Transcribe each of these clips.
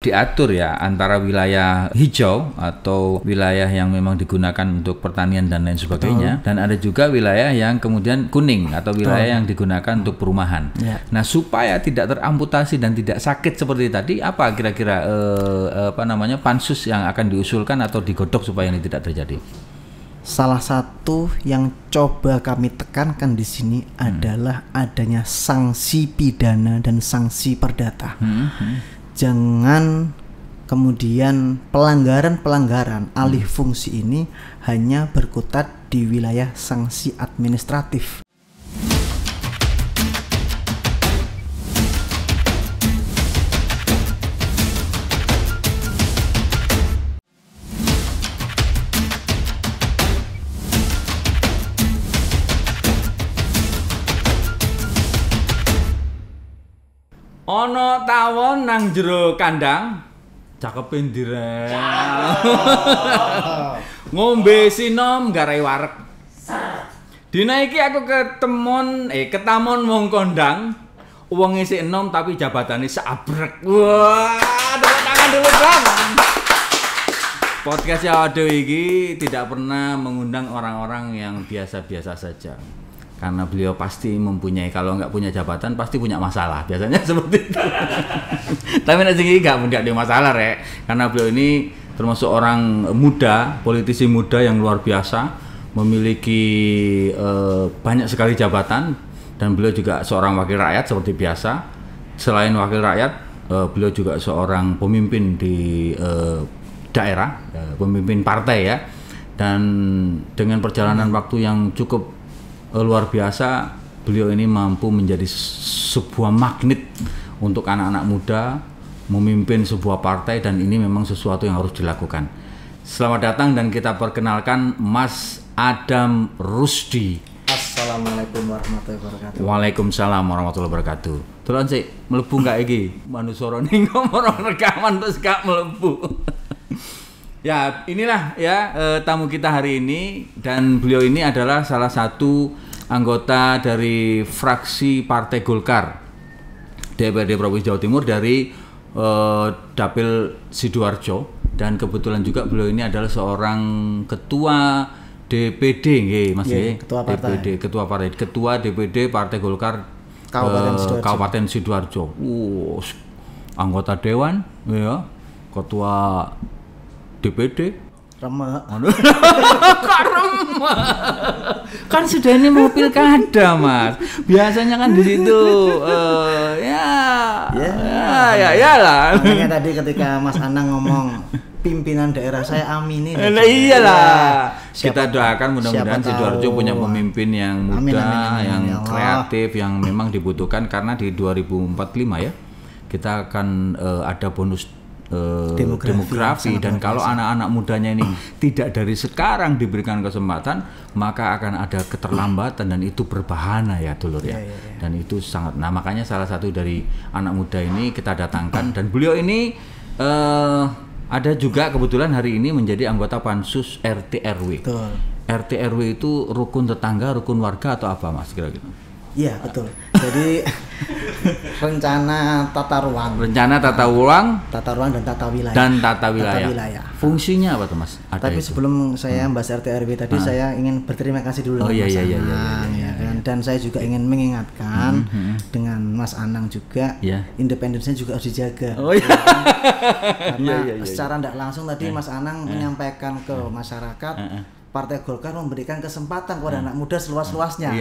diatur ya antara wilayah hijau atau wilayah yang memang digunakan untuk pertanian dan lain sebagainya. Dan ada juga wilayah yang kemudian kuning atau wilayah yang digunakan untuk perumahan. Nah, supaya tidak teramputasi dan tidak sakit seperti tadi, apa kira-kira pansus yang akan diusulkan atau digodok supaya ini tidak terjadi? Salah satu yang coba kami tekankan di sini adalah adanya sanksi pidana dan sanksi perdata. Jangan kemudian pelanggaran alih fungsi ini hanya berkutat di wilayah sanksi administratif. Ono tawon nang jero kandang, cakepe ndirek. Ngombe sinom garai wareg. Dina iki aku ketamon wong kondang, wong isih enom tapi jabatane sabrek. Wah, tepuk tangan dulu, Bang. Podcast Awake Dhewe iki tidak pernah mengundang orang-orang yang biasa-biasa saja. Karena beliau pasti mempunyai, kalau nggak punya jabatan pasti punya masalah, biasanya seperti itu. Tapi nanti nggak ada masalah Rek, karena beliau ini termasuk orang muda, politisi muda yang luar biasa, memiliki banyak sekali jabatan, dan beliau juga seorang wakil rakyat seperti biasa. Selain wakil rakyat, beliau juga seorang pemimpin di daerah, pemimpin partai ya, dan dengan perjalanan waktu yang cukup luar biasa, beliau ini mampu menjadi sebuah magnet untuk anak-anak muda memimpin sebuah partai, dan ini memang sesuatu yang harus dilakukan. Selamat datang dan kita perkenalkan Mas Adam Rusdi. Assalamualaikum warahmatullahi wabarakatuh. Waalaikumsalam warahmatullahi wabarakatuh. Tulan sih melebu nggak iki? Manusoro ning ngomong rekaman terus gak melebu. Ya, inilah ya tamu kita hari ini, dan beliau ini adalah salah satu anggota dari fraksi Partai Golkar DPRD Provinsi Jawa Timur dari Dapil Sidoarjo, dan kebetulan juga beliau ini adalah seorang ketua DPD nggih Mas nggih, ketua DPD Partai Golkar Kabupaten Sidoarjo. Anggota dewan ya, ketua DPD remek. Kok remek? Kan sudah ini mau pilkada, Mas. Biasanya kan di situ ya lah. Makanya tadi ketika Mas Anang ngomong pimpinan daerah saya amini. Nah, iyalah. Kita doakan mudah-mudahan Sidoarjo punya pemimpin yang muda, yang kreatif, yang memang dibutuhkan, karena di 2045 ya kita akan ada bonus demografi, dan kalau anak-anak mudanya ini tidak dari sekarang diberikan kesempatan, maka akan ada keterlambatan, dan itu berbahaya ya dulur ya. Dan itu sangat, nah makanya salah satu dari anak muda ini kita datangkan, dan beliau ini ada juga kebetulan hari ini menjadi anggota Pansus RT RW. Betul. RT RW itu rukun tetangga, rukun warga, atau apa Mas kira-kira? Iya betul. Jadi rencana tata ruang dan tata wilayah. Fungsinya apa tuh Mas? Tapi sebelum saya bahas RT RW tadi, saya ingin berterima kasih dulu dengan Mas Anang. Dan saya juga ingin mengingatkan dengan Mas Anang juga, independensinya juga harus dijaga. Karena secara tidak langsung tadi Mas Anang menyampaikan ke masyarakat, Partai Golkar memberikan kesempatan kepada anak muda seluas-luasnya.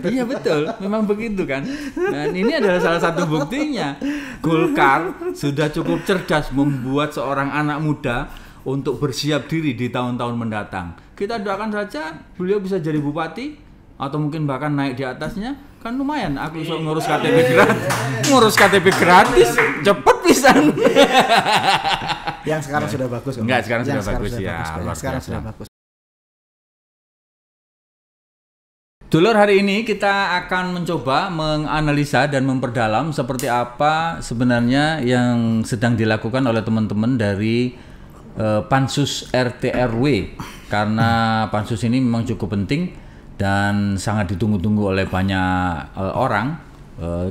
Iya betul, memang begitu kan. Dan ini adalah salah satu buktinya. Golkar sudah cukup cerdas membuat seorang anak muda untuk bersiap diri di tahun-tahun mendatang. Kita doakan saja beliau bisa jadi bupati, atau mungkin bahkan naik di atasnya. Kan lumayan, aku bisa ngurus KTP gratis, cepet pisan. Yang sekarang sudah bagus. Enggak, sekarang sudah bagus ya. Sekarang sudah bagus. Dulur, hari ini kita akan mencoba menganalisa dan memperdalam seperti apa sebenarnya yang sedang dilakukan oleh teman-teman dari Pansus RT RW, karena Pansus ini memang cukup penting dan sangat ditunggu-tunggu oleh banyak orang,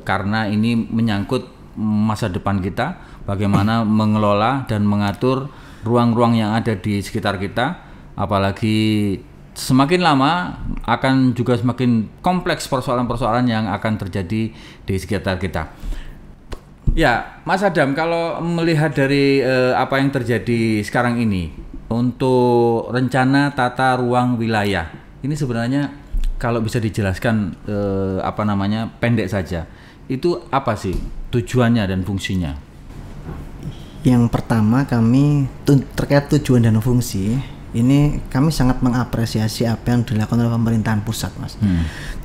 karena ini menyangkut masa depan kita, bagaimana mengelola dan mengatur ruang-ruang yang ada di sekitar kita, apalagi semakin lama akan juga semakin kompleks persoalan-persoalan yang akan terjadi di sekitar kita. Ya, Mas Adam, kalau melihat dari apa yang terjadi sekarang ini untuk rencana tata ruang wilayah, ini sebenarnya kalau bisa dijelaskan pendek saja, itu apa sih tujuannya dan fungsinya? Yang pertama, kami terkait tujuan dan fungsi, ini kami sangat mengapresiasi apa yang dilakukan oleh pemerintahan pusat, Mas.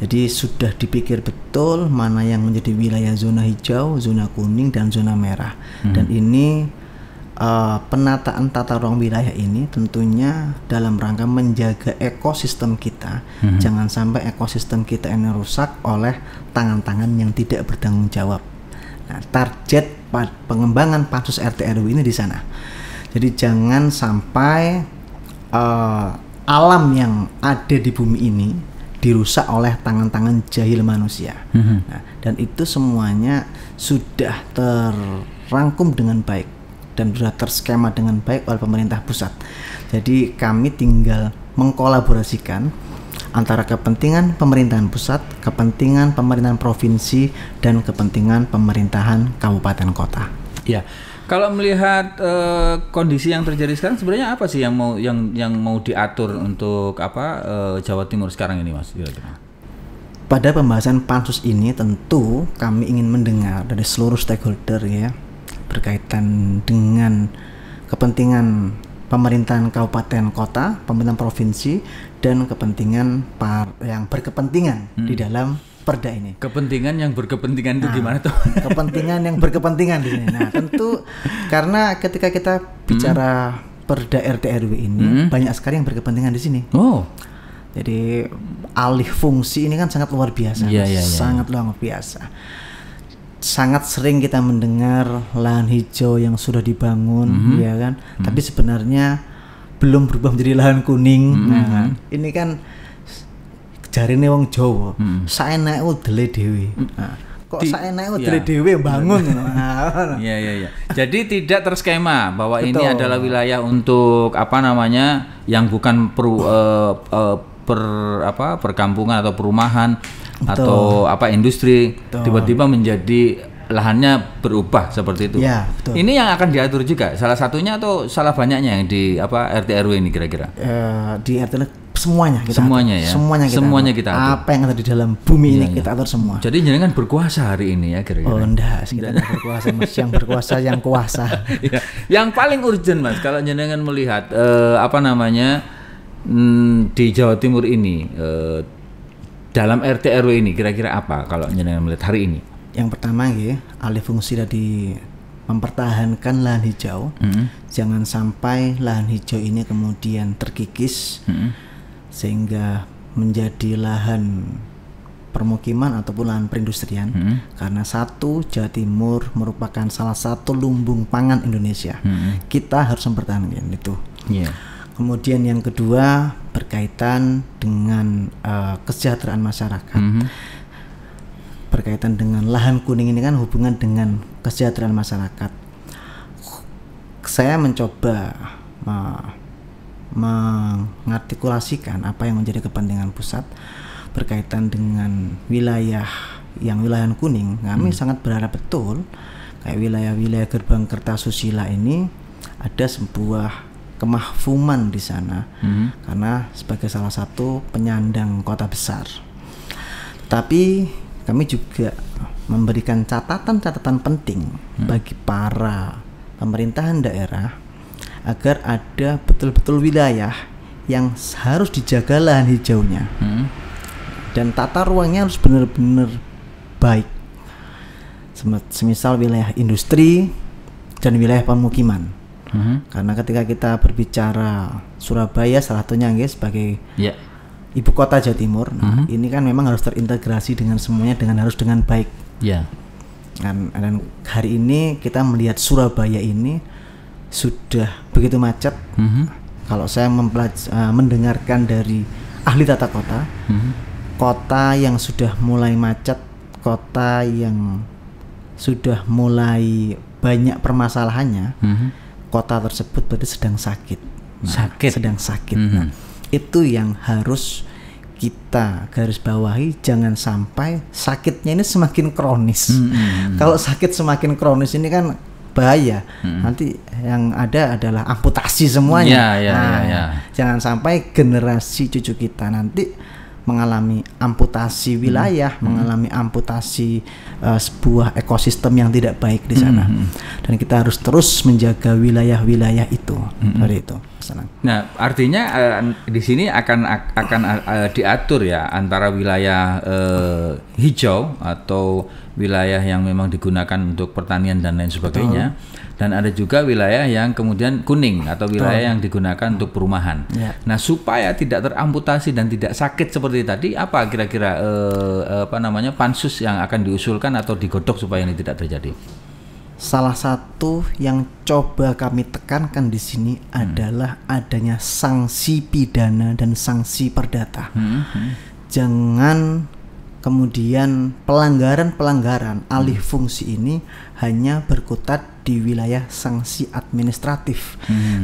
Jadi sudah dipikir betul mana yang menjadi wilayah zona hijau, zona kuning, dan zona merah. Dan ini penataan tata ruang wilayah ini tentunya dalam rangka menjaga ekosistem kita. Jangan sampai ekosistem kita ini rusak oleh tangan-tangan yang tidak bertanggung jawab. Nah, target pengembangan Pansus RT RW ini di sana. Jadi jangan sampai alam yang ada di bumi ini dirusak oleh tangan-tangan jahil manusia. Nah, dan itu semuanya sudah terrangkum dengan baik dan sudah terskema dengan baik oleh pemerintah pusat. Jadi kami tinggal mengkolaborasikan antara kepentingan pemerintahan pusat, kepentingan pemerintahan provinsi, dan kepentingan pemerintahan kabupaten kota. Ya, kalau melihat kondisi yang terjadi sekarang, sebenarnya apa sih yang mau diatur untuk Jawa Timur sekarang ini, Mas? Pada pembahasan pansus ini tentu kami ingin mendengar dari seluruh stakeholder ya, berkaitan dengan kepentingan pemerintahan kabupaten kota, pemerintahan provinsi, dan kepentingan yang berkepentingan di dalam perda ini. Kepentingan yang berkepentingan itu gimana tuh? Kepentingan yang berkepentingan di sini. Nah, tentu karena ketika kita bicara perda RT RW ini banyak sekali yang berkepentingan di sini. Oh. Jadi alih fungsi ini kan sangat luar biasa. Sangat luar biasa. Sangat sering kita mendengar lahan hijau yang sudah dibangun, ya kan? Tapi sebenarnya belum berubah menjadi lahan kuning. Nah, kan? Ini kan jarine wong Jawa, saenake dele dhewe. Nah, kok saenake dele dhewe bangun. Iya. Jadi tidak terskema bahwa ini adalah wilayah untuk yang bukan perkampungan atau perumahan. Atau industri. Tiba-tiba menjadi lahannya berubah seperti itu. Ya, betul. Ini yang akan diatur juga. Salah satunya atau salah banyaknya yang di RT RW ini kira-kira? Di RT semuanya kita semuanya atur. Ya. Semuanya kita atur. Apa yang ada di dalam bumi ini kita atur semua. Jadi jenengan berkuasa hari ini ya kira-kira. Oh enggak, kita berkuasa, Mas. Yang berkuasa yang kuasa. Ya. Yang paling urgent, Mas, kalau jenengan melihat di Jawa Timur ini dalam RT RW ini kira-kira apa kalau jenengan melihat hari ini? Yang pertama alih fungsi tadi mempertahankan lahan hijau. Jangan sampai lahan hijau ini kemudian terkikis sehingga menjadi lahan permukiman ataupun lahan perindustrian. Karena Jawa Timur merupakan salah satu lumbung pangan Indonesia. Kita harus mempertahankan itu. Kemudian yang kedua berkaitan dengan kesejahteraan masyarakat. Berkaitan dengan lahan kuning ini kan hubungan dengan kesejahteraan masyarakat. Saya mencoba mengartikulasikan apa yang menjadi kepentingan pusat berkaitan dengan wilayah kuning. Kami sangat berharap betul kayak wilayah-wilayah Gerbang Kertasusila ini ada sebuah kemahfuman di sana karena sebagai salah satu penyandang kota besar. Tapi kami juga memberikan catatan-catatan penting bagi para pemerintahan daerah agar ada betul-betul wilayah yang harus dijaga lahan hijaunya dan tata ruangnya harus benar-benar baik. Semisal wilayah industri dan wilayah pemukiman. Karena ketika kita berbicara Surabaya salah satunya sebagai ibu kota Jawa Timur, ini kan memang harus terintegrasi dengan semuanya harus dengan baik. Dan hari ini kita melihat Surabaya ini sudah begitu macet. Kalau saya mendengarkan dari ahli tata kota, kota yang sudah mulai macet, kota yang sudah mulai banyak permasalahannya, kota tersebut berarti sedang sakit. Sedang sakit. Nah, itu yang harus kita garis bawahi, jangan sampai sakitnya ini semakin kronis. Kalau sakit semakin kronis ini kan bahaya. Nanti yang ada adalah amputasi semuanya. Jangan sampai generasi cucu kita nanti mengalami amputasi wilayah, mengalami amputasi sebuah ekosistem yang tidak baik di sana. Dan kita harus terus menjaga wilayah-wilayah itu. Dari itu. Nah, artinya di sini akan diatur ya antara wilayah hijau atau wilayah yang memang digunakan untuk pertanian dan lain sebagainya. Dan ada juga wilayah yang kemudian kuning atau wilayah yang digunakan untuk perumahan. Nah, supaya tidak teramputasi dan tidak sakit seperti tadi, apa kira-kira pansus yang akan diusulkan atau digodok supaya ini tidak terjadi? Salah satu yang coba kami tekankan di sini adalah adanya sanksi pidana dan sanksi perdata. Jangan kemudian pelanggaran alih fungsi ini hanya berkutat di wilayah sanksi administratif.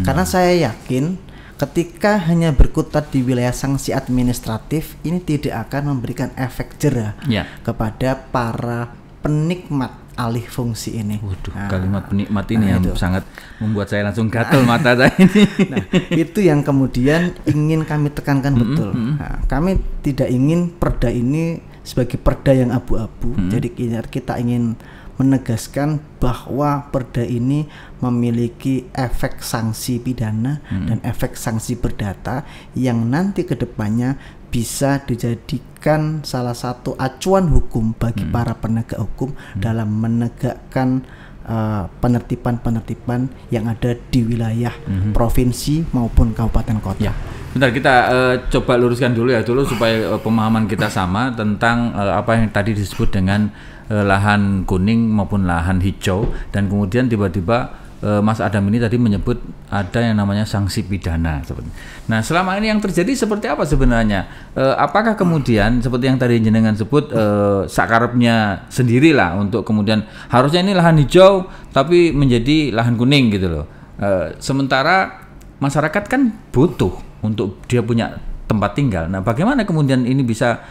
Karena saya yakin ketika hanya berkutat di wilayah sanksi administratif, ini tidak akan memberikan efek jera kepada para penikmat alih fungsi ini. Kalimat penikmat ini yang sangat membuat saya langsung gatel mata saya ini. Nah, itu yang kemudian ingin kami tekankan betul. Nah, kami tidak ingin perda ini sebagai perda yang abu-abu. Jadi kita ingin menegaskan bahwa perda ini memiliki efek sanksi pidana dan efek sanksi perdata yang nanti kedepannya bisa dijadikan salah satu acuan hukum bagi para penegak hukum dalam menegakkan penertiban-penertiban yang ada di wilayah provinsi maupun kabupaten kota. Bentar, kita coba luruskan dulu supaya pemahaman kita sama tentang apa yang tadi disebut dengan lahan kuning maupun lahan hijau, dan kemudian tiba-tiba Mas Adam ini tadi menyebut ada yang namanya sanksi pidana. Nah, selama ini yang terjadi seperti apa sebenarnya? Apakah kemudian seperti yang tadi jenengan sebut sakarepnya sendirilah untuk kemudian harusnya ini lahan hijau tapi menjadi lahan kuning gitu loh. Sementara masyarakat kan butuh untuk dia punya tempat tinggal. Nah, bagaimana kemudian ini bisa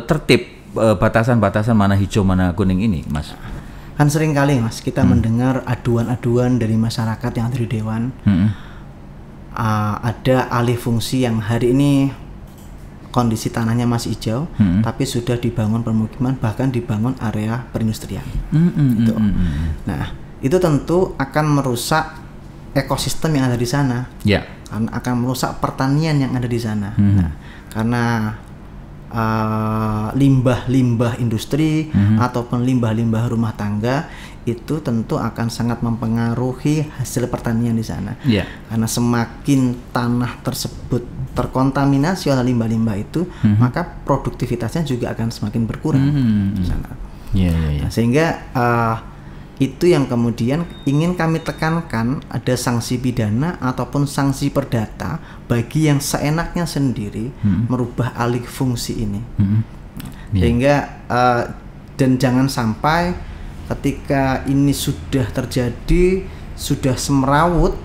tertib batasan-batasan mana hijau mana kuning ini, Mas? Kan sering kali, Mas, kita mendengar aduan-aduan dari masyarakat yang ada di dewan. Ada alih fungsi yang hari ini kondisi tanahnya masih hijau, tapi sudah dibangun permukiman, bahkan dibangun area perindustrian. Gitu. Nah, itu tentu akan merusak ekosistem yang ada di sana. Karena akan merusak pertanian yang ada di sana. Nah, karena limbah-limbah industri ataupun limbah-limbah rumah tangga itu tentu akan sangat mempengaruhi hasil pertanian di sana. Karena semakin tanah tersebut terkontaminasi oleh limbah-limbah itu, maka produktivitasnya juga akan semakin berkurang di sana. Nah, sehingga itu yang kemudian ingin kami tekankan, ada sanksi pidana ataupun sanksi perdata bagi yang seenaknya sendiri merubah alih fungsi ini. Sehingga dan jangan sampai ketika ini sudah terjadi, sudah semerawut,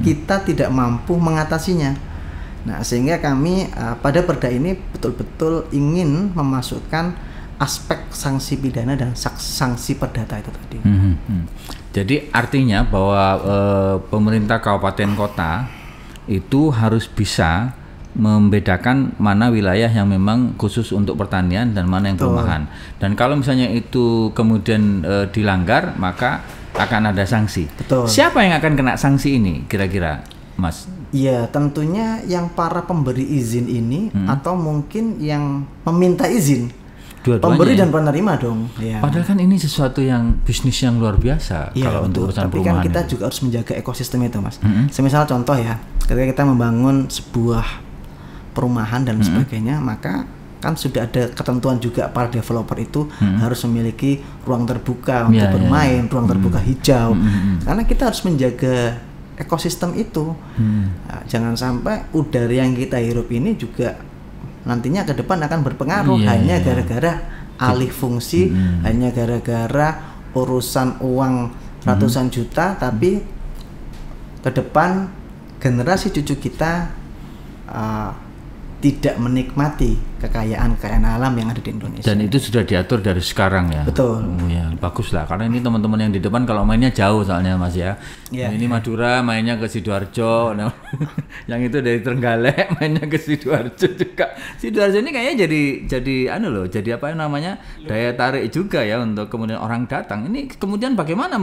kita tidak mampu mengatasinya. Nah, sehingga kami pada perda ini betul-betul ingin memasukkan aspek sanksi pidana dan sanksi perdata itu tadi. Jadi artinya bahwa pemerintah kabupaten kota itu harus bisa membedakan mana wilayah yang memang khusus untuk pertanian dan mana yang perumahan. Dan kalau misalnya itu kemudian dilanggar, maka akan ada sanksi. Siapa yang akan kena sanksi ini kira-kira, Mas? Ya, tentunya yang para pemberi izin ini atau mungkin yang meminta izin. Pemberi dan penerima dong. Padahal kan ini sesuatu yang bisnis yang luar biasa kalau untuk urusan perumahan. Tapi kan kita juga harus menjaga ekosistem itu, Mas. Semisal contoh ya, ketika kita membangun sebuah perumahan dan sebagainya, maka kan sudah ada ketentuan juga para developer itu harus memiliki ruang terbuka untuk bermain, ruang terbuka hijau. Karena kita harus menjaga ekosistem itu. Nah, jangan sampai udara yang kita hirup ini juga nantinya ke depan akan berpengaruh hanya gara-gara alih fungsi, hanya gara-gara urusan uang ratusan juta, tapi ke depan generasi cucu kita tidak menikmati kekayaan alam yang ada di Indonesia. Dan itu sudah diatur dari sekarang ya. Betul. Ya, bagus lah, karena ini teman-teman yang di depan kalau mainnya jauh soalnya Mas ya. Nah, ini Madura mainnya ke Sidoarjo, yang itu dari Trenggalek mainnya ke Sidoarjo juga. Sidoarjo ini kayaknya jadi jadi apa namanya, daya tarik juga ya untuk kemudian orang datang. Ini kemudian bagaimana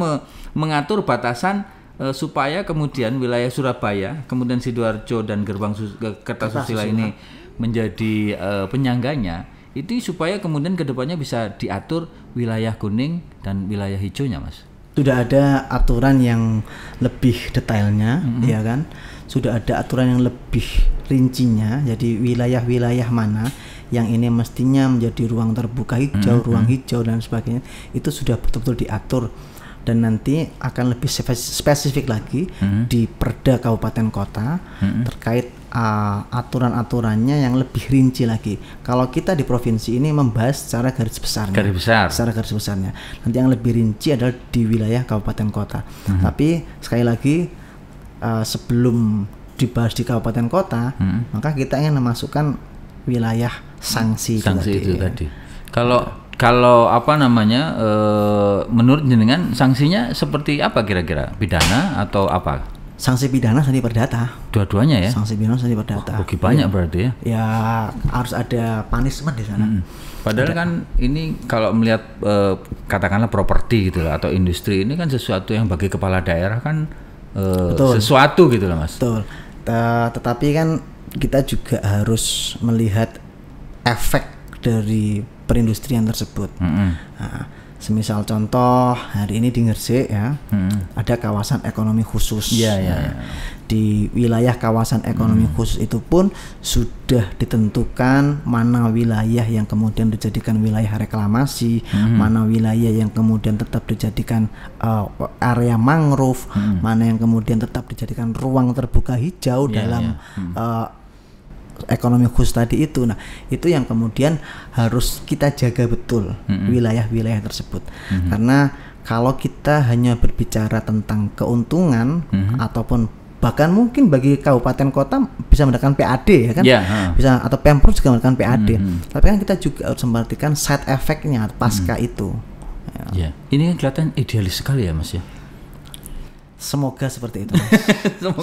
mengatur batasan supaya kemudian wilayah Surabaya, kemudian Sidoarjo dan Gerbang Kertasusila ini menjadi penyangganya, itu supaya kemudian kedepannya bisa diatur wilayah kuning dan wilayah hijaunya, Mas. Sudah ada aturan yang lebih detailnya, ya kan? Sudah ada aturan yang lebih rincinya. Jadi wilayah-wilayah mana yang ini mestinya menjadi ruang terbuka hijau, ruang hijau dan sebagainya, itu sudah betul-betul diatur. Dan nanti akan lebih spesifik lagi di Perda Kabupaten Kota terkait aturan-aturannya yang lebih rinci lagi. Kalau kita di provinsi ini membahas secara garis besarnya, secara garis besarnya. Nanti yang lebih rinci adalah di wilayah Kabupaten Kota. Tapi sekali lagi sebelum dibahas di Kabupaten Kota, maka kita ingin memasukkan wilayah sanksi itu tadi. Kalau apa namanya, menurut jenengan sanksinya seperti apa kira-kira? Pidana atau apa? Sanksi pidana, sanksi perdata. Dua-duanya ya? Sanksi pidana, sanksi perdata. Rugi banyak berarti ya? Ya harus ada punishment di sana. Padahal kan ini kalau melihat katakanlah properti gitu lah, atau industri, ini kan sesuatu yang bagi kepala daerah kan sesuatu gitu lah, Mas. Betul. Tetapi kan kita juga harus melihat efek dari perindustrian tersebut. Nah, semisal contoh hari ini di Ngersik ya, ada kawasan ekonomi khusus. Di wilayah kawasan ekonomi khusus itu pun sudah ditentukan mana wilayah yang kemudian dijadikan wilayah reklamasi, mana wilayah yang kemudian tetap dijadikan area mangrove, mana yang kemudian tetap dijadikan ruang terbuka hijau dalam ekonomi khusus tadi itu. Nah, itu yang kemudian harus kita jaga betul wilayah-wilayah tersebut. Karena kalau kita hanya berbicara tentang keuntungan ataupun bahkan mungkin bagi kabupaten kota bisa mendapatkan PAD ya kan, bisa, atau Pemprov juga mendapatkan PAD. Tapi kan kita juga harus memperhatikan side effect-nya pasca itu. Ini kan kelihatan idealis sekali ya, Mas ya. Semoga seperti itu, Mas.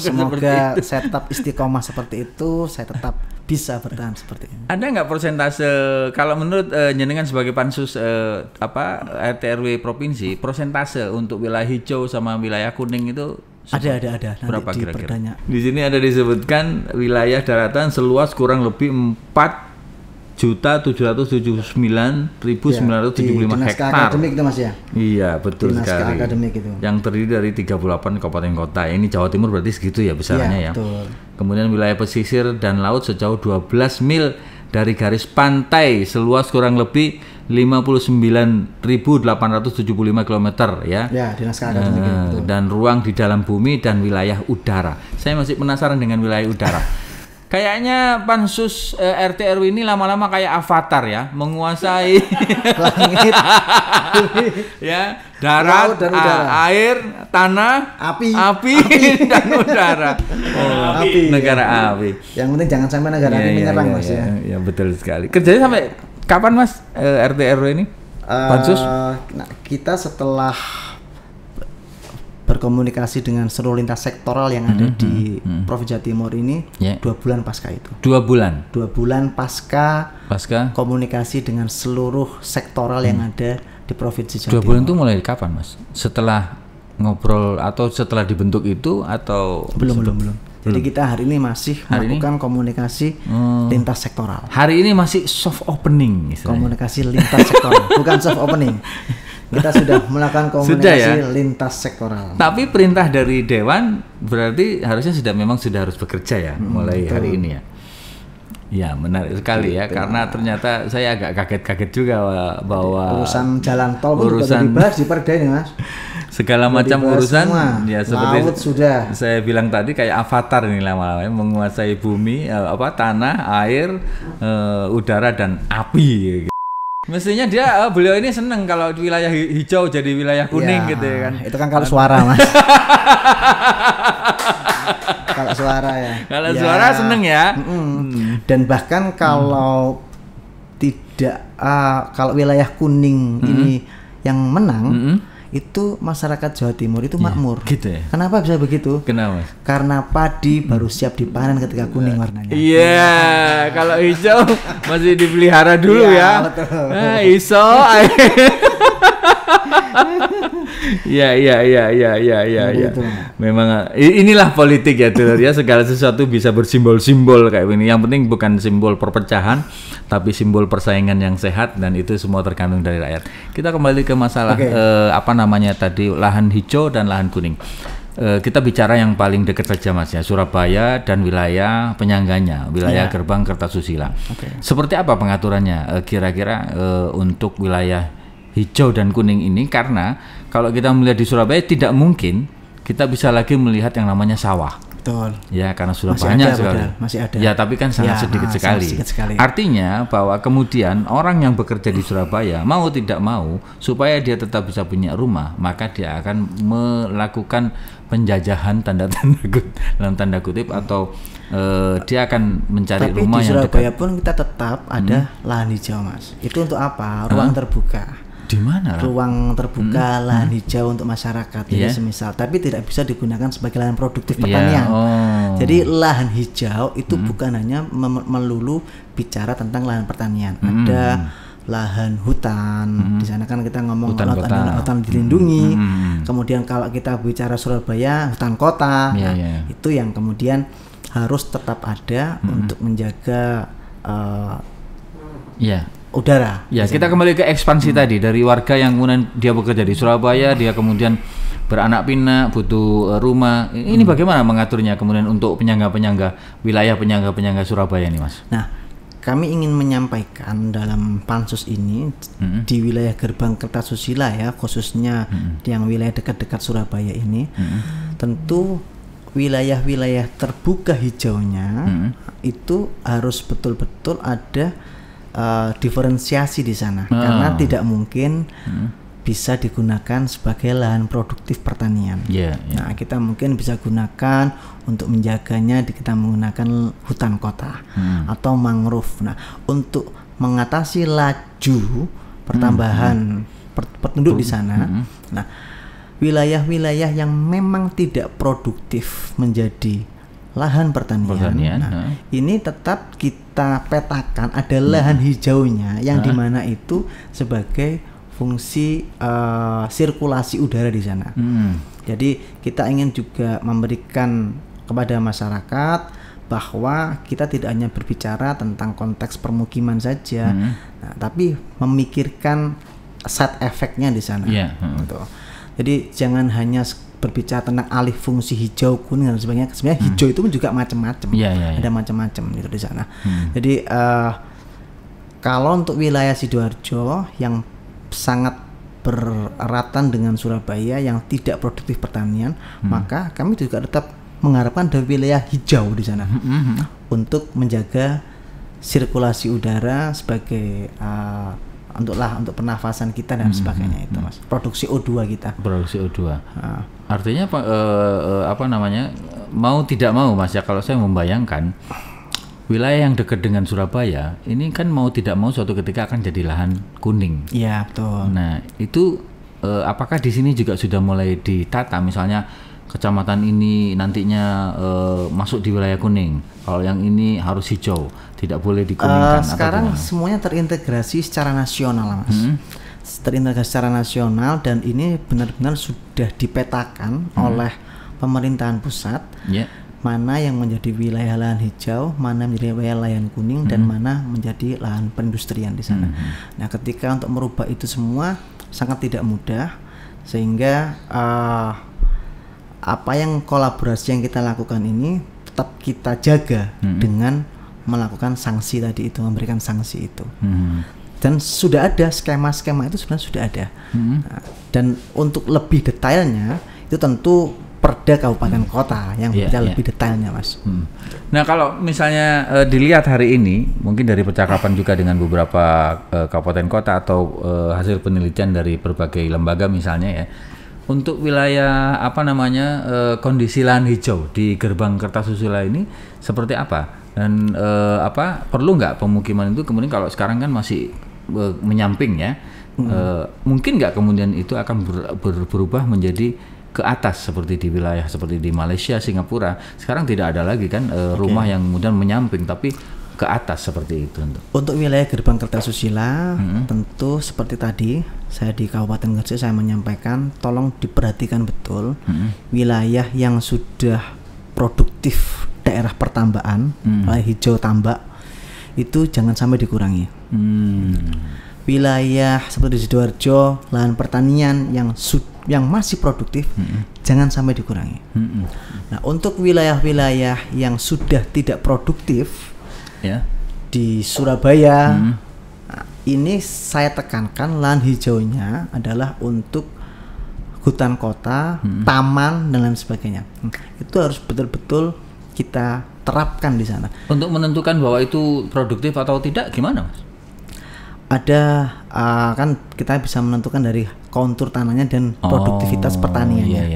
Semoga saya tetap istiqomah seperti itu, saya tetap bisa bertahan seperti ini. Ada nggak persentase, kalau menurut jenengan sebagai pansus RT RW provinsi, persentase untuk wilayah hijau sama wilayah kuning itu ada. Berapa kira-kira? Di sini ada disebutkan wilayah daratan seluas kurang lebih 4.779.975 hektar. Akademik itu, Mas ya. Iya, betul sekali. Akademik itu. Yang terdiri dari 38 kabupaten kota. Ini Jawa Timur berarti segitu ya besarnya ya. Betul. Kemudian wilayah pesisir dan laut sejauh 12 mil dari garis pantai seluas kurang lebih 59.875 km ya. Ya, di naskah akademik itu. Dan ruang di dalam bumi dan wilayah udara. Saya masih penasaran dengan wilayah udara. Kayaknya pansus RT RW ini lama-lama kayak Avatar ya, menguasai langit, ya, darat, dan air, tanah, api dan udara. Negara api. Yang penting jangan sampai negara api menyerang, Mas ya. Ya, betul sekali. Kerjanya sampai kapan, Mas, RT RW ini? Pansus? Nah, kita setelah berkomunikasi dengan seluruh lintas sektoral yang ada di Provinsi Jawa Timur ini 2 bulan pasca itu. 2 bulan pasca komunikasi dengan seluruh sektoral yang ada di Provinsi Jawa Timur. 2 bulan itu mulai kapan, Mas? Setelah ngobrol atau setelah dibentuk itu atau belum. Jadi kita hari ini masih melakukan komunikasi lintas sektoral. Hari ini masih soft opening istilahnya. Komunikasi lintas sektoral, bukan soft opening. Kita sudah melakukan komunikasi lintas sektoral. Tapi perintah dari Dewan berarti harusnya sudah harus bekerja ya mulai hari ini ya. Ya, menarik sekali ya, karena ternyata saya agak kaget-kaget juga bahwa urusan jalan tol pun juga dibahas di Perda ini, Mas. Segala macam urusan semua. Ya seperti laut sudah. Saya bilang tadi kayak Avatar ini lama-lama menguasai bumi, tanah, air, udara dan api. Mestinya dia beliau ini seneng kalau wilayah hijau jadi wilayah kuning gitu ya kan. Itu kan kalau suara Mas. Kalau suara ya. Kalau suara seneng ya. Dan bahkan kalau tidak kalau wilayah kuning ini yang menang, itu masyarakat Jawa Timur itu makmur. Gitu ya. Kenapa bisa begitu? Kenapa? Karena padi baru siap dipanen ketika kuning warnanya. Iya, kalau hijau masih dipelihara dulu ya. Betul. Iso. Iya. Memang inilah politik ya, Dulur ya. Segala sesuatu bisa bersimbol-simbol kayak ini. Yang penting bukan simbol perpecahan, tapi simbol persaingan yang sehat, dan itu semua tergantung dari rakyat. Kita kembali ke masalah tadi lahan hijau dan lahan kuning. Kita bicara yang paling dekat saja Mas ya, Surabaya dan wilayah penyangganya, wilayah Gerbang Kertasusila. Seperti apa pengaturannya kira-kira untuk wilayah hijau dan kuning ini? Karena kalau kita melihat di Surabaya tidak mungkin kita bisa lagi melihat yang namanya sawah. Betul. Ya, karena sudah banyak sekali. Masih ada. Ya, tapi kan sangat sedikit sekali. Artinya bahwa kemudian orang yang bekerja di Surabaya mau tidak mau, supaya dia tetap bisa punya rumah, maka dia akan melakukan penjajahan dalam tanda kutip atau dia akan mencari rumah yang dekat. Tapi di Surabaya pun kita tetap ada lahan hijau Mas. Itu untuk apa? Ruang terbuka. Di mana? Ruang terbuka lahan hijau untuk masyarakat, jadi semisal, tapi tidak bisa digunakan sebagai lahan produktif pertanian. Jadi lahan hijau itu bukan hanya melulu bicara tentang lahan pertanian. Ada lahan hutan, di sana kan kita ngomong hutan dilindungi. Kemudian kalau kita bicara Surabaya, hutan kota. Itu yang kemudian harus tetap ada untuk menjaga udara. Ya, kita kembali ke ekspansi tadi dari warga yang kemudian dia bekerja di Surabaya, dia kemudian beranak pinak, butuh rumah. Ini bagaimana mengaturnya kemudian untuk penyangga-penyangga wilayah penyangga-penyangga Surabaya ini, Mas? Nah, kami ingin menyampaikan dalam pansus ini di wilayah Gerbang Kertasusila ya, khususnya yang wilayah dekat-dekat Surabaya ini, tentu wilayah-wilayah terbuka hijaunya itu harus betul-betul ada diferensiasi di sana, karena tidak mungkin bisa digunakan sebagai lahan produktif pertanian. Nah, kita mungkin bisa gunakan untuk menjaganya, kita menggunakan hutan kota atau mangrove. Nah, untuk mengatasi laju pertambahan penduduk di sana, nah wilayah-wilayah yang memang tidak produktif menjadi lahan pertanian, ini tetap kita petakan ada lahan hijaunya yang dimana itu sebagai fungsi sirkulasi udara di sana. Jadi kita ingin juga memberikan kepada masyarakat bahwa kita tidak hanya berbicara tentang konteks permukiman saja, tapi memikirkan side effect-nya di sana. Jadi jangan hanya berbicara tentang alih fungsi hijau, kuning dan sebagainya. Sebenarnya hijau itu pun juga macam-macam. Ada macam-macam gitu di sana. Jadi kalau untuk wilayah Sidoarjo yang sangat bereratan dengan Surabaya yang tidak produktif pertanian, maka kami juga tetap mengharapkan ada wilayah hijau di sana untuk menjaga sirkulasi udara sebagai untuk pernafasan kita dan sebagainya itu, Mas. Produksi O2 kita. Produksi O2. Artinya mau tidak mau, Mas, ya, kalau saya membayangkan wilayah yang dekat dengan Surabaya ini kan mau tidak mau suatu ketika akan jadi lahan kuning. Iya, betul. Nah, itu apakah di sini juga sudah mulai ditata, misalnya kecamatan ini nantinya masuk di wilayah kuning, kalau yang ini harus hijau, tidak boleh dikuningkan? Sekarang semuanya terintegrasi secara nasional, Mas. Terintegrasi secara nasional, dan ini benar-benar sudah dipetakan oleh pemerintahan pusat, mana yang menjadi wilayah lahan hijau, mana menjadi wilayah lahan kuning, dan mana menjadi lahan perindustrian di sana. Nah, ketika untuk merubah itu semua sangat tidak mudah, sehingga apa yang kolaborasi yang kita lakukan ini tetap kita jaga dengan melakukan sanksi tadi itu, memberikan sanksi itu. Dan sudah ada skema-skema itu, sebenarnya sudah ada. Nah, dan untuk lebih detailnya itu tentu perda kabupaten kota yang lebih detailnya, Mas. Nah, kalau misalnya dilihat hari ini, mungkin dari percakapan juga dengan beberapa kabupaten kota atau hasil penelitian dari berbagai lembaga misalnya ya, untuk wilayah kondisi lahan hijau di Gerbang Kertasusila ini seperti apa? Dan perlu nggak pemukiman itu kemudian kalau sekarang kan masih menyamping ya, mungkin nggak kemudian itu akan berubah menjadi ke atas seperti di wilayah seperti di Malaysia, Singapura. Sekarang tidak ada lagi kan rumah yang kemudian menyamping tapi ke atas seperti itu. Untuk wilayah Gerbang Kertasusila tentu seperti tadi saya di Kabupaten Gresik saya menyampaikan tolong diperhatikan betul wilayah yang sudah produktif daerah pertambahan, wilayah hijau tambak itu jangan sampai dikurangi. Wilayah seperti Sidoarjo, lahan pertanian yang masih produktif jangan sampai dikurangi. Nah, untuk wilayah-wilayah yang sudah tidak produktif di Surabaya, nah, ini saya tekankan lahan hijaunya adalah untuk hutan kota, taman dan lain sebagainya. Itu harus betul-betul kita terapkan di sana. Untuk menentukan bahwa itu produktif atau tidak gimana, Mas? Ada kan kita bisa menentukan dari kontur tanahnya dan produktivitas pertaniannya.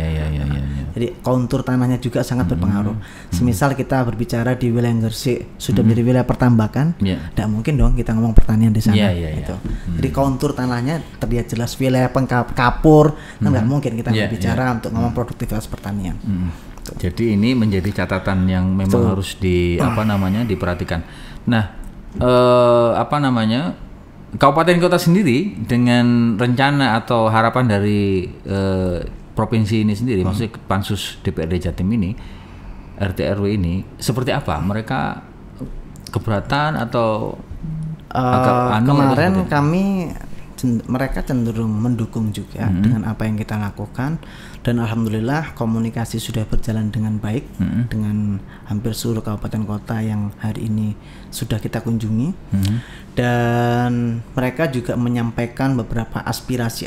Jadi kontur tanahnya juga sangat berpengaruh. Semisal kita berbicara di wilayah Gresik sudah menjadi wilayah pertambakan, tidak mungkin dong kita ngomong pertanian di sana. Gitu. Jadi kontur tanahnya terlihat jelas wilayah kapur, nggak mungkin kita berbicara untuk ngomong produktivitas pertanian. Jadi ini menjadi catatan yang memang harus diperhatikan. Nah, Kabupaten kota sendiri dengan rencana atau harapan dari provinsi ini sendiri, maksudnya Pansus DPRD Jatim ini, RT RW ini, seperti apa? Mereka keberatan atau kemarin mereka cenderung mendukung juga dengan apa yang kita lakukan, dan alhamdulillah komunikasi sudah berjalan dengan baik dengan hampir seluruh kabupaten kota yang hari ini sudah kita kunjungi, dan mereka juga menyampaikan beberapa aspirasi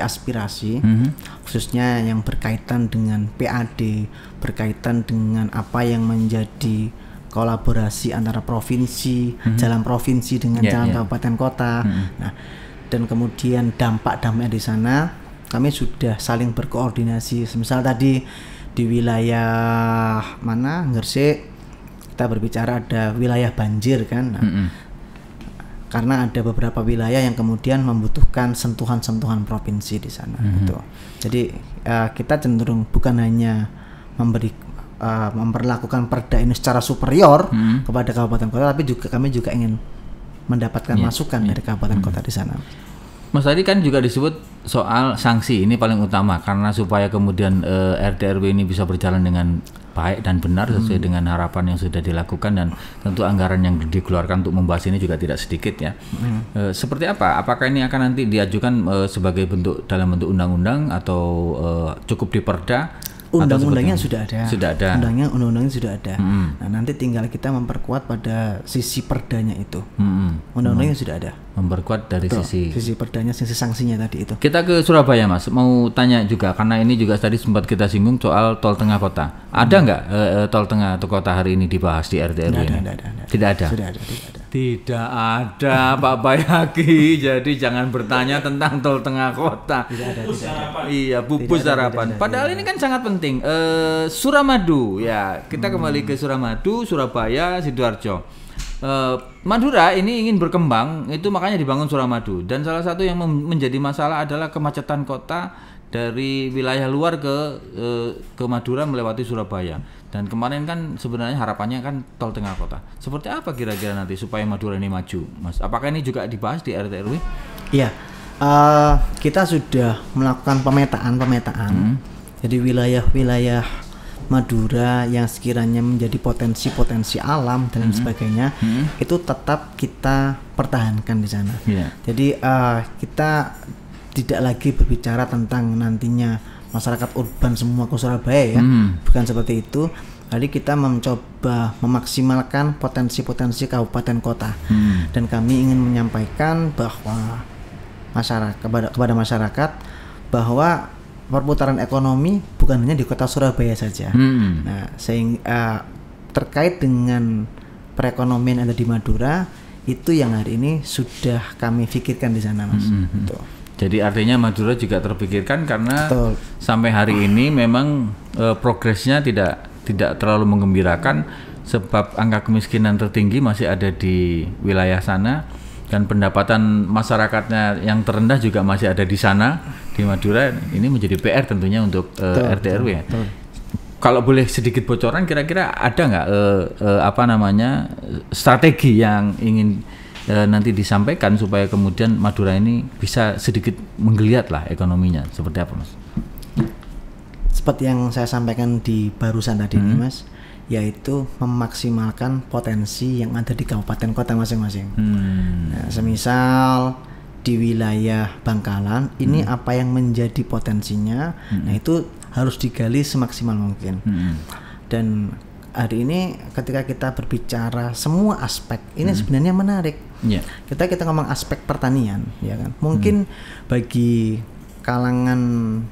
khususnya yang berkaitan dengan PAD, berkaitan dengan apa yang menjadi kolaborasi antara provinsi, jalan provinsi dengan jalan kabupaten kota. Nah, dan kemudian dampak-dampaknya di sana kami sudah saling berkoordinasi. Misal tadi di wilayah mana Gresik kita berbicara ada wilayah banjir kan, karena ada beberapa wilayah yang kemudian membutuhkan sentuhan-sentuhan provinsi di sana. Gitu. Jadi kita cenderung bukan hanya memperlakukan perda ini secara superior kepada kabupaten kota, tapi juga kami juga ingin mendapatkan masukan dari kabupaten kota di sana. Mas, tadi kan juga disebut soal sanksi, ini paling utama karena supaya kemudian RT RW ini bisa berjalan dengan baik dan benar sesuai dengan harapan yang sudah dilakukan, dan tentu anggaran yang dikeluarkan untuk membahas ini juga tidak sedikit ya. Seperti apa? Apakah ini akan nanti diajukan sebagai dalam bentuk undang-undang atau cukup di perda? Undang-undangnya sudah ada. Undang-undangnya sudah ada. Nah, nanti tinggal kita memperkuat pada sisi perdanya itu. Undang-undangnya sudah ada. Memperkuat dari sisi perdanya, sisi sanksinya tadi itu. Kita ke Surabaya, Mas. Mau tanya juga karena ini juga tadi sempat kita singgung soal tol tengah kota. Ada nggak tol tengah atau kota hari ini dibahas di RT RW? Tidak ada. Tidak ada, Pak Bayaki. Jadi jangan bertanya tentang tol tengah kota. Tidak ada. Iya, pupus harapan. Padahal ini kan sangat penting. Suramadu, ya kita kembali ke Suramadu, Surabaya, Sidoarjo. Madura ini ingin berkembang, itu makanya dibangun Suramadu. Dan salah satu yang menjadi masalah adalah kemacetan kota dari wilayah luar ke Madura melewati Surabaya. Dan kemarin kan sebenarnya harapannya kan tol tengah kota. Seperti apa kira-kira nanti supaya Madura ini maju, Mas? Apakah ini juga dibahas di RT RW? Iya, kita sudah melakukan pemetaan. Jadi wilayah-wilayah Madura yang sekiranya menjadi potensi alam dan sebagainya, itu tetap kita pertahankan di sana. Jadi kita tidak lagi berbicara tentang nantinya masyarakat urban semua ke Surabaya ya, bukan seperti itu. Jadi kita mencoba memaksimalkan potensi-potensi kabupaten kota, dan kami ingin menyampaikan bahwa kepada masyarakat bahwa perputaran ekonomi bukan hanya di kota Surabaya saja. Nah, sehingga terkait dengan perekonomian ada di Madura, itu yang hari ini sudah kami pikirkan di sana, Mas. Jadi artinya Madura juga terpikirkan karena sampai hari ini memang progresnya tidak terlalu menggembirakan, sebab angka kemiskinan tertinggi masih ada di wilayah sana dan pendapatan masyarakatnya yang terendah juga masih ada di sana, di Madura. Ini menjadi PR tentunya untuk RT RW ya. Kalau boleh sedikit bocoran, kira-kira ada nggak strategi yang ingin nanti disampaikan supaya kemudian Madura ini bisa sedikit menggeliat lah ekonominya, seperti apa, Mas? Seperti yang saya sampaikan di barusan tadi nih, Mas, yaitu memaksimalkan potensi yang ada di kabupaten kota masing-masing. Nah, semisal di wilayah Bangkalan ini apa yang menjadi potensinya, nah itu harus digali semaksimal mungkin. Dan hari ini ketika kita berbicara semua aspek ini sebenarnya menarik. Kita ngomong aspek pertanian, ya kan? Mungkin bagi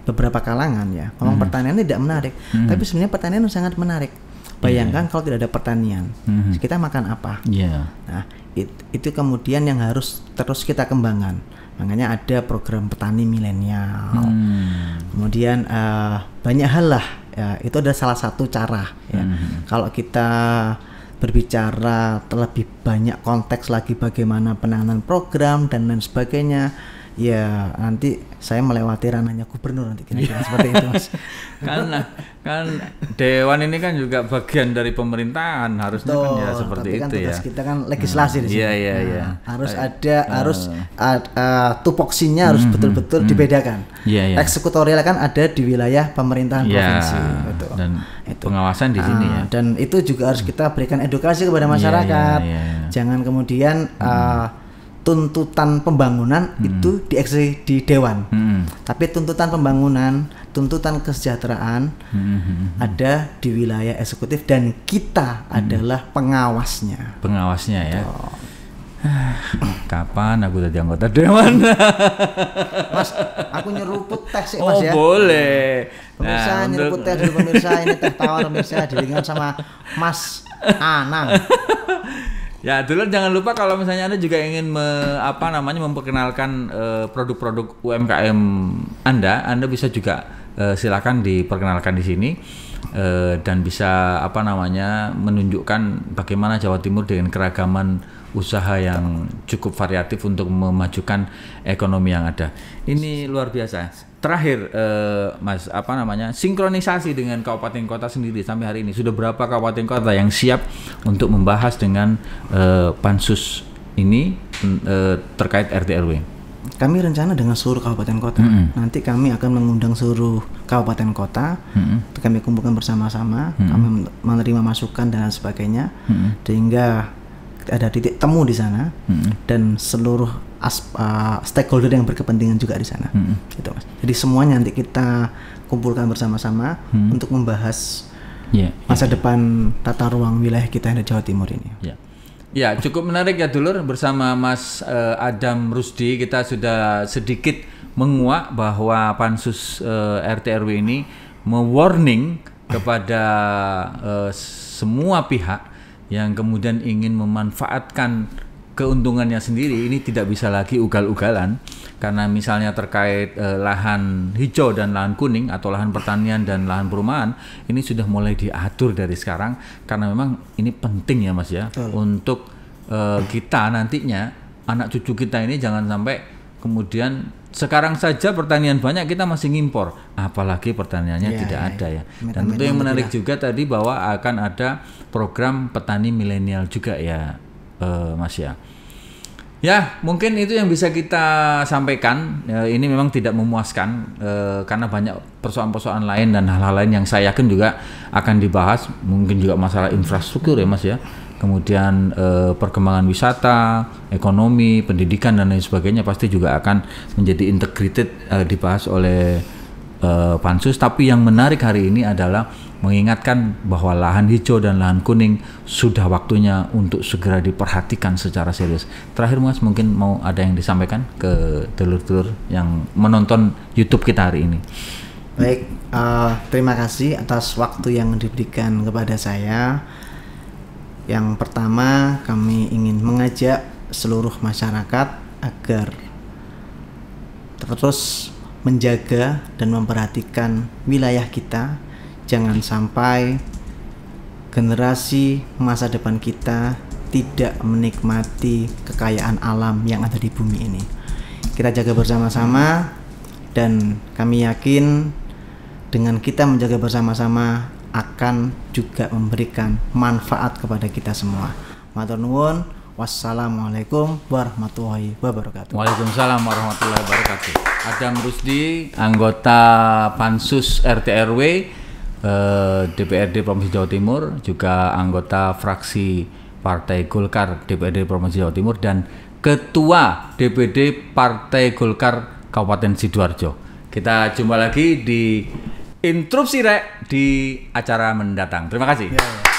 beberapa kalangan ya, ngomong pertanian tidak menarik, tapi sebenarnya pertanian sangat menarik. Bayangkan kalau tidak ada pertanian, kita makan apa? Nah, itu kemudian yang harus terus kita kembangkan. Makanya ada program petani milenial. Kemudian banyak hal lah. Ya, itu adalah salah satu cara. Ya. Kalau kita berbicara terlebih banyak konteks lagi bagaimana penanganan program dan lain sebagainya, ya nanti saya melewati ranahnya gubernur nanti kira-kira seperti itu, Mas. kan Dewan ini kan juga bagian dari pemerintahan, harusnya kan ya seperti kan itu ya. Kita kan legislasi di sini. Iya. Harus tupoksinya harus betul-betul dibedakan. Eksekutorial kan ada di wilayah pemerintahan provinsi. Dan pengawasan di sini ya. Dan itu juga harus kita berikan edukasi kepada masyarakat. Jangan kemudian tuntutan pembangunan itu dieksekusi di Dewan, tapi tuntutan pembangunan, tuntutan kesejahteraan ada di wilayah eksekutif dan kita adalah pengawasnya. Pengawasnya ya. Kapan aku jadi anggota Dewan? Mas, aku nyeruput teh sih, Mas ya. Boleh. Pemirsa, nyeruput teh dulu pemirsa, ini teh tawar pemirsa diringan sama Mas Anang. Ya, dulu jangan lupa kalau misalnya Anda juga ingin memperkenalkan produk-produk UMKM Anda bisa juga silakan diperkenalkan di sini dan bisa menunjukkan bagaimana Jawa Timur dengan keragaman usaha yang cukup variatif untuk memajukan ekonomi yang ada. Ini luar biasa. Terakhir, Mas, sinkronisasi dengan kabupaten kota sendiri sampai hari ini sudah berapa kabupaten kota yang siap untuk membahas dengan pansus ini terkait RT RW? Kami rencana dengan seluruh kabupaten kota. Nanti kami akan mengundang seluruh kabupaten kota. Kami kumpulkan bersama-sama, kami menerima masukan dan sebagainya, sehingga ada titik temu di sana dan seluruh stakeholder yang berkepentingan juga di sana, gitu, Mas. Jadi semuanya nanti kita kumpulkan bersama-sama untuk membahas masa depan tata ruang wilayah kita yang di Jawa Timur ini. Ya, cukup menarik ya, Dulur. Bersama Mas Adam Rusdi kita sudah sedikit menguak bahwa pansus RT RW ini mewarning kepada semua pihak yang kemudian ingin memanfaatkan keuntungannya sendiri. Ini tidak bisa lagi ugal-ugalan, karena misalnya terkait lahan hijau dan lahan kuning atau lahan pertanian dan lahan perumahan, ini sudah mulai diatur dari sekarang, karena memang ini penting ya, Mas ya. Untuk kita nantinya, anak cucu kita ini jangan sampai kemudian sekarang saja pertanian banyak kita masih ngimpor, apalagi pertaniannya tidak ada ya. Dan itu yang menarik juga tadi bahwa akan ada program petani milenial juga ya, Mas ya. Ya, mungkin itu yang bisa kita sampaikan. Ini memang tidak memuaskan karena banyak persoalan-persoalan lain dan hal-hal lain yang saya yakin juga akan dibahas. Mungkin juga masalah infrastruktur ya, Mas ya. Kemudian perkembangan wisata, ekonomi, pendidikan dan lain sebagainya pasti juga akan menjadi integrated dibahas oleh pansus. Tapi yang menarik hari ini adalah mengingatkan bahwa lahan hijau dan lahan kuning sudah waktunya untuk segera diperhatikan secara serius. Terakhir, Mas, mungkin mau ada yang disampaikan ke telur-telur yang menonton YouTube kita hari ini? Baik, terima kasih atas waktu yang diberikan kepada saya. Yang pertama, kami ingin mengajak seluruh masyarakat agar terus menjaga dan memperhatikan wilayah kita. Jangan sampai generasi masa depan kita tidak menikmati kekayaan alam yang ada di bumi ini. Kita jaga bersama-sama, dan kami yakin dengan kita menjaga bersama-sama akan juga memberikan manfaat kepada kita semua. Matur nuwun. Wassalamualaikum warahmatullahi wabarakatuh. Waalaikumsalam warahmatullahi wabarakatuh. Adam Rusdi, anggota Pansus RT RW DPRD Provinsi Jawa Timur, juga anggota fraksi Partai Golkar DPRD Provinsi Jawa Timur, dan Ketua DPD Partai Golkar Kabupaten Sidoarjo. Kita jumpa lagi di Interupsi Rek di acara mendatang. Terima kasih. Ya.